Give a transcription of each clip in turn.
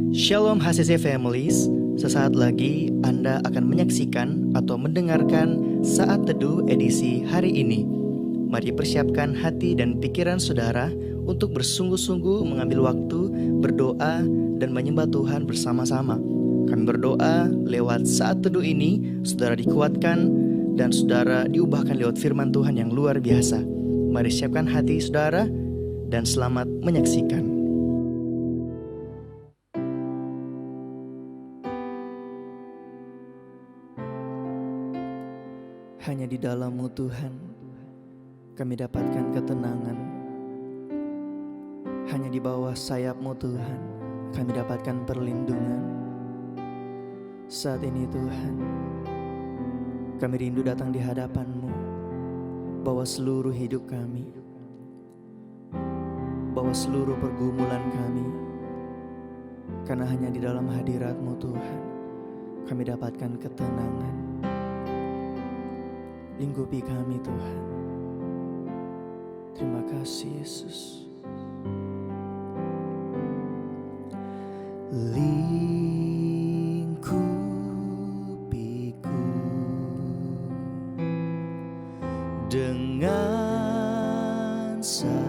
Shalom HCC Families, sesaat lagi Anda akan menyaksikan atau mendengarkan Saat Teduh edisi hari ini. Mari persiapkan hati dan pikiran saudara untuk bersungguh-sungguh mengambil waktu, berdoa, dan menyembah Tuhan bersama-sama. Kami berdoa lewat Saat Teduh ini, saudara dikuatkan dan saudara diubahkan lewat firman Tuhan yang luar biasa. Mari siapkan hati saudara dan selamat menyaksikan. Hanya di dalam-Mu Tuhan, kami dapatkan ketenangan. Hanya di bawah sayap-Mu Tuhan, kami dapatkan perlindungan. Saat ini Tuhan, kami rindu datang di hadapan-Mu, bawa seluruh hidup kami, bawa seluruh pergumulan kami, karena hanya di dalam hadirat-Mu Tuhan, kami dapatkan ketenangan. Lingkupi kami Tuhan. Terima kasih Yesus. Lingkupiku dengan sayap-Mu,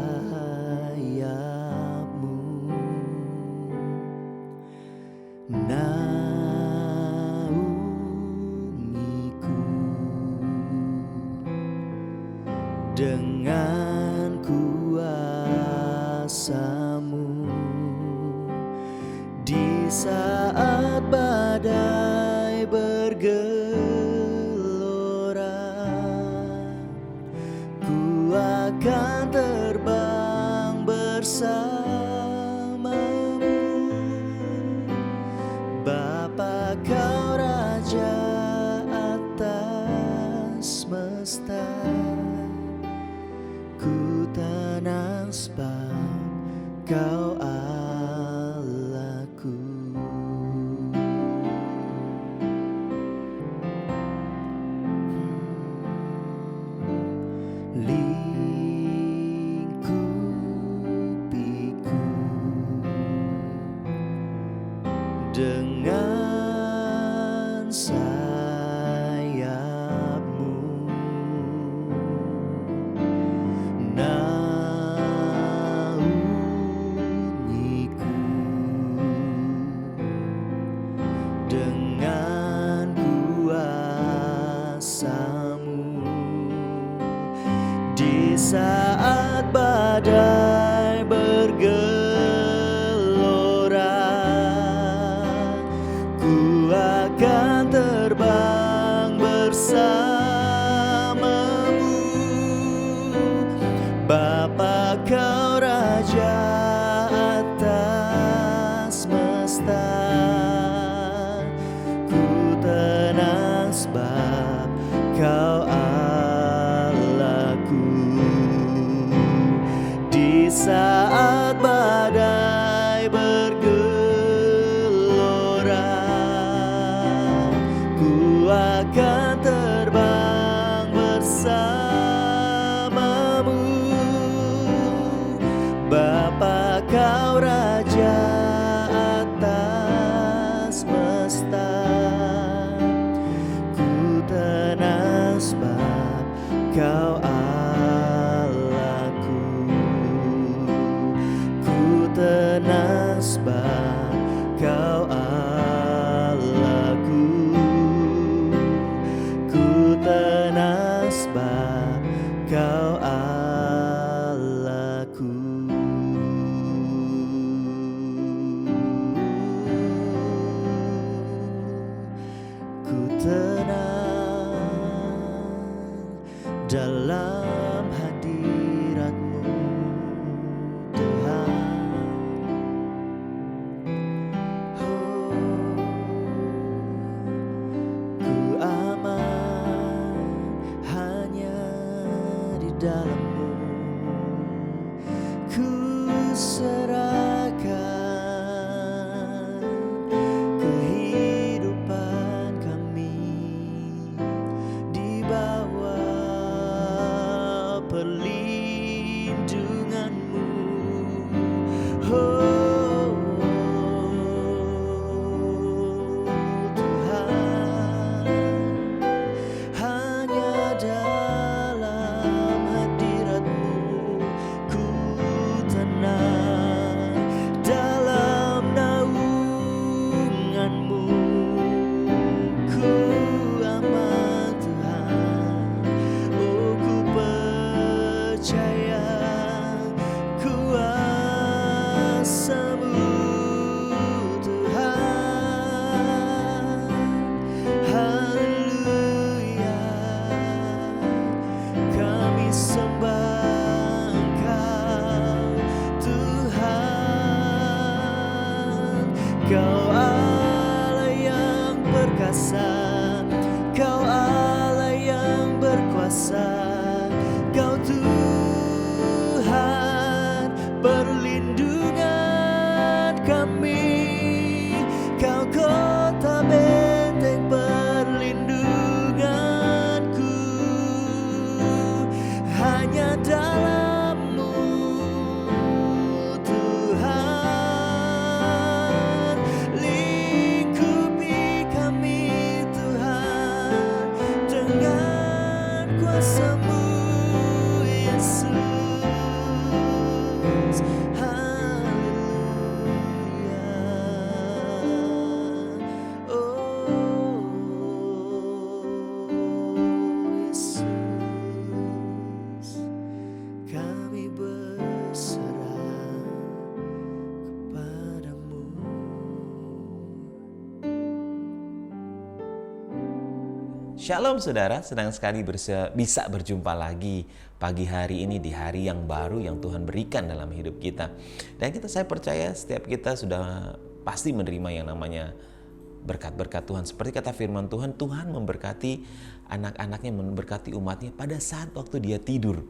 dengan kuasa-Mu di saat badai bergelora. Ku akan terbang bersama-Mu, Bapa Kau Raja atas semesta. Ku tenang sebab Kau Allahku. Lingkupiku dengan sayap-Mu, naungiku dengan kuasa-Mu di saat badai bergelora. Ku akan terbang bersama-Mu, Bapa Kau Raja atas semesta. Ku tenang sebab Kau Allahku. Di saat badai bergelora, ku akan terbang bersama-Mu, Bapa Kau Raja atas semesta. Ku tenang sebab Kau Allahku. Ku tenang sebab Kau Allahku. Ku tenang sebab Kau Allahku. Ku tenang dalam hadirat-Mu Tuhan. Oh, Kau Allah yang perkasa, Kau Allah yang berkuasa, Kau Tuhan perlindungan kami, Kau kota benteng perlindunganku. Hanya dalam-Mu Tuhan, lingkupi kami Tuhan dengan kuasa-Mu Yesus. Haleluya. Oh Yesus, kami berserah kepadamu. Shalom saudara, senang sekali bisa berjumpa lagi pagi hari ini di hari yang baru yang Tuhan berikan dalam hidup kita. Dan saya percaya setiap kita sudah pasti menerima yang namanya berkat-berkat Tuhan. Seperti kata firman Tuhan, Tuhan memberkati anak-anaknya, memberkati umatnya pada saat waktu dia tidur.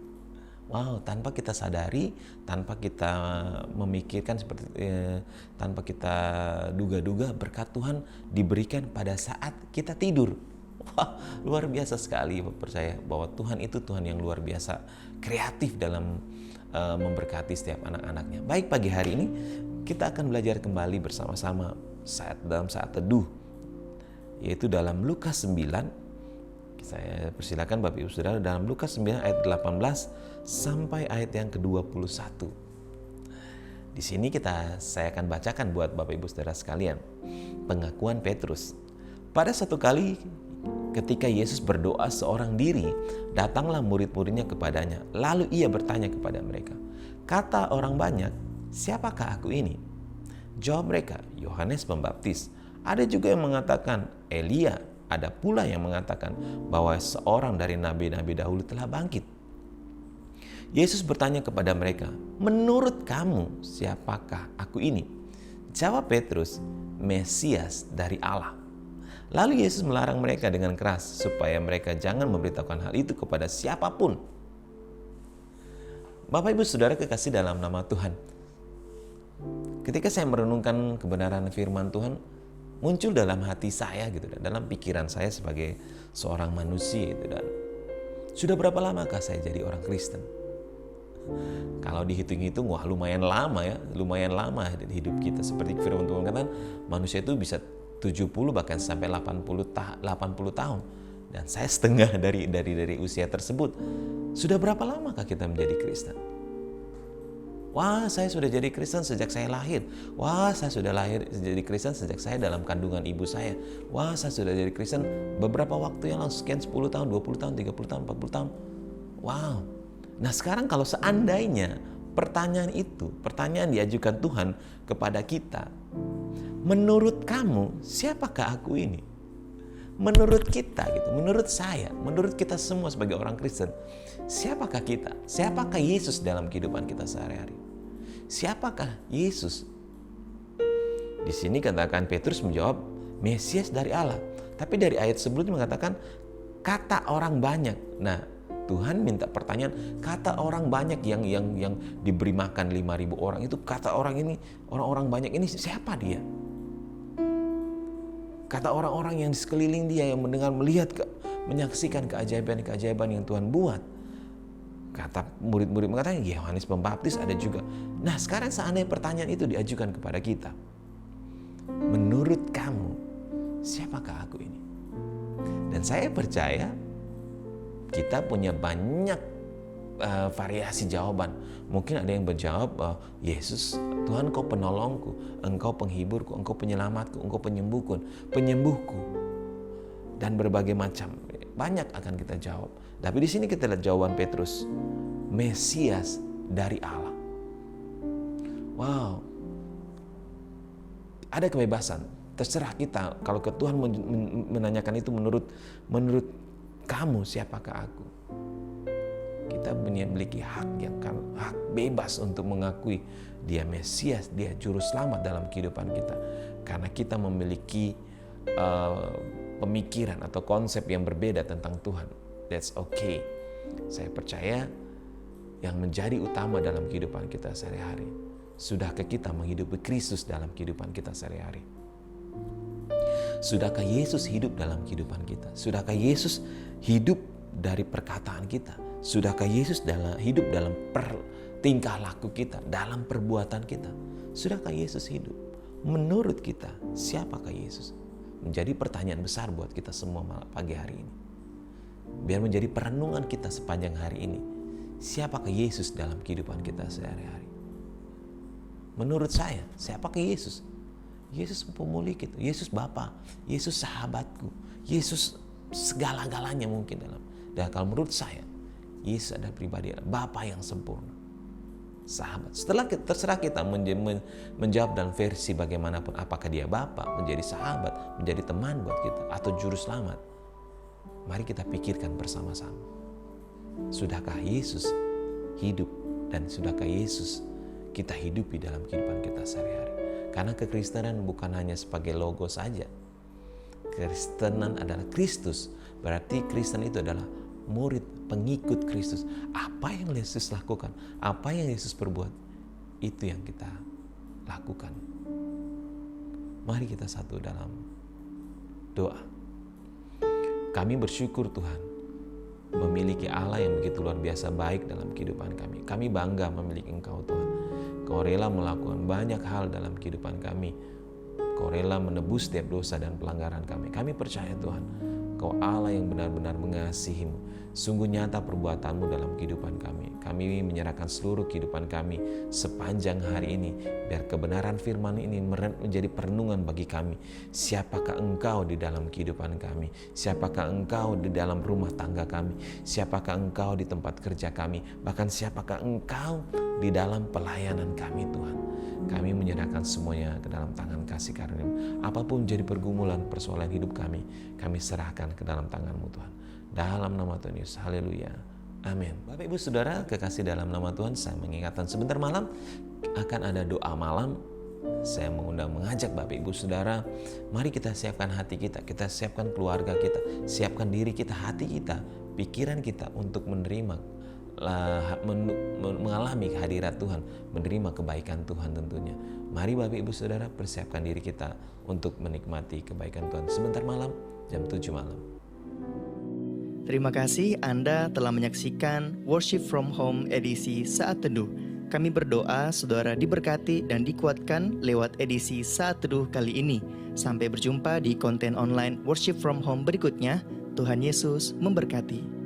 Wow, tanpa kita sadari, tanpa kita memikirkan tanpa kita duga-duga, berkat Tuhan diberikan pada saat kita tidur. Wah, luar biasa sekali. Percaya bahwa Tuhan itu Tuhan yang luar biasa kreatif dalam memberkati setiap anak-anaknya. Baik, pagi hari ini kita akan belajar kembali bersama-sama dalam saat teduh, yaitu dalam Lukas 9. Saya persilakan Bapak Ibu Saudara dalam Lukas 9 ayat 18 sampai ayat yang ke-21. Di sini saya akan bacakan buat Bapak Ibu Saudara sekalian. Pengakuan Petrus. Pada satu kali ketika Yesus berdoa seorang diri, datanglah murid-muridnya kepadanya. Lalu ia bertanya kepada mereka, kata orang banyak, siapakah aku ini? Jawab mereka, Yohanes Pembaptis. Ada juga yang mengatakan Elia. Ada pula yang mengatakan bahwa seorang dari nabi-nabi dahulu telah bangkit. Yesus bertanya kepada mereka, menurut kamu siapakah aku ini? Jawab Petrus, Mesias dari Allah. Lalu Yesus melarang mereka dengan keras supaya mereka jangan memberitahukan hal itu kepada siapapun. Bapak Ibu Saudara kekasih dalam nama Tuhan, ketika saya merenungkan kebenaran firman Tuhan, muncul dalam hati saya gitu, dalam pikiran saya sebagai seorang manusia itu, dan sudah berapa lamakah saya jadi orang Kristen? Kalau dihitung-hitung, wah lumayan lama di hidup kita. Seperti firman Tuhan katakan, manusia itu bisa 70 bahkan sampai 80 tahun. Dan saya setengah dari usia tersebut. Sudah berapa lamakah kita menjadi Kristen? Wah, saya sudah jadi Kristen sejak saya lahir. Wah, saya sudah jadi Kristen sejak saya dalam kandungan ibu saya. Wah, saya sudah jadi Kristen beberapa waktu yang lalu, sekian 10 tahun, 20 tahun, 30 tahun, 40 tahun. Wow. Nah, sekarang kalau seandainya pertanyaan diajukan Tuhan kepada kita, menurut kamu, siapakah aku ini? Menurut kita gitu, menurut saya, menurut kita semua sebagai orang Kristen, siapakah kita? Siapakah Yesus dalam kehidupan kita sehari-hari? Siapakah Yesus? Di sini katakan Petrus menjawab, Mesias dari Allah. Tapi dari ayat sebelumnya mengatakan kata orang banyak. Nah, Tuhan minta pertanyaan, kata orang banyak yang diberi makan 5.000 orang itu, kata orang banyak ini siapa dia? Kata orang-orang yang di sekeliling dia, yang mendengar, melihat, menyaksikan keajaiban-keajaiban yang Tuhan buat. Kata murid-murid mengatakan, Yohanes Pembaptis ada juga. Nah, sekarang seandainya pertanyaan itu diajukan kepada kita, menurut kamu, siapakah aku ini? Dan saya percaya kita punya banyak variasi jawaban. Mungkin ada yang berjawab, Yesus, Tuhan Engkau penolongku, Engkau penghiburku, Engkau penyelamatku, Engkau penyembuhku. Dan berbagai macam, banyak akan kita jawab. Tapi di sini kita lihat jawaban Petrus, Mesias dari Allah. Wow. Ada kebebasan, terserah kita. Kalau ke Tuhan menanyakan itu, menurut kamu siapakah aku? Kita kita memiliki hak bebas untuk mengakui Dia Mesias, Dia Juru Selamat dalam kehidupan kita. Karena kita memiliki pemikiran atau konsep yang berbeda tentang Tuhan. That's okay. Saya percaya yang menjadi utama dalam kehidupan kita sehari-hari, sudahkah kita menghidupi Kristus dalam kehidupan kita sehari-hari? Sudahkah Yesus hidup dalam kehidupan kita? Sudahkah Yesus hidup dari perkataan kita? Sudahkah Yesus hidup dalam tingkah laku kita, dalam perbuatan kita? Sudahkah Yesus hidup? Menurut kita, siapakah Yesus? Menjadi pertanyaan besar buat kita semua pagi hari ini. Biar menjadi perenungan kita sepanjang hari ini. Siapakah Yesus dalam kehidupan kita sehari-hari? Menurut saya, siapakah Yesus? Yesus pemulih kita, Yesus Bapa, Yesus sahabatku, Yesus segala-galanya mungkin dalam. Dan kalau menurut saya, Yesus adalah pribadi, adalah Bapa yang sempurna, sahabat. Terserah kita menjawab dalam versi bagaimanapun, apakah Dia Bapa, menjadi sahabat, menjadi teman buat kita, atau juru selamat. Mari kita pikirkan bersama-sama. Sudahkah Yesus hidup dan sudahkah Yesus kita hidupi dalam kehidupan kita sehari-hari? Karena kekristenan bukan hanya sebagai logo saja. Kristenan adalah Kristus. Berarti Kristen itu adalah murid, pengikut Kristus. Apa yang Yesus lakukan, apa yang Yesus perbuat, itu yang kita lakukan. Mari kita satu dalam doa. Kami bersyukur Tuhan memiliki Allah yang begitu luar biasa baik dalam kehidupan kami. Kami bangga memiliki Engkau Tuhan. Kau rela melakukan banyak hal dalam kehidupan kami. Kau rela menebus setiap dosa dan pelanggaran kami. Kami percaya Tuhan, Kau Allah yang benar-benar mengasihi-Mu. Sungguh nyata perbuatan-Mu dalam kehidupan kami. Kami menyerahkan seluruh kehidupan kami sepanjang hari ini. Biar kebenaran firman ini menjadi perenungan bagi kami. Siapakah Engkau di dalam kehidupan kami? Siapakah Engkau di dalam rumah tangga kami? Siapakah Engkau di tempat kerja kami? Bahkan siapakah Engkau di dalam pelayanan kami Tuhan? Kami menyerahkan semuanya ke dalam tangan kasih karunia-Mu. Apapun menjadi pergumulan, persoalan hidup kami serahkan ke dalam tangan-Mu Tuhan. Dalam nama Tuhan Yesus, haleluya, amin. Bapak Ibu Saudara kekasih dalam nama Tuhan, saya mengingatkan sebentar malam akan ada doa malam. Saya mengajak Bapak Ibu Saudara, mari kita siapkan hati kita siapkan keluarga kita, siapkan diri kita, hati kita, pikiran kita untuk mengalami kehadirat Tuhan, menerima kebaikan Tuhan tentunya. Mari Bapak Ibu Saudara persiapkan diri kita untuk menikmati kebaikan Tuhan sebentar malam, jam 7 malam. Terima kasih Anda telah menyaksikan Worship from Home edisi Saat Teduh. Kami berdoa saudara diberkati dan dikuatkan lewat edisi Saat Teduh kali ini. Sampai berjumpa di konten online Worship from Home berikutnya. Tuhan Yesus memberkati.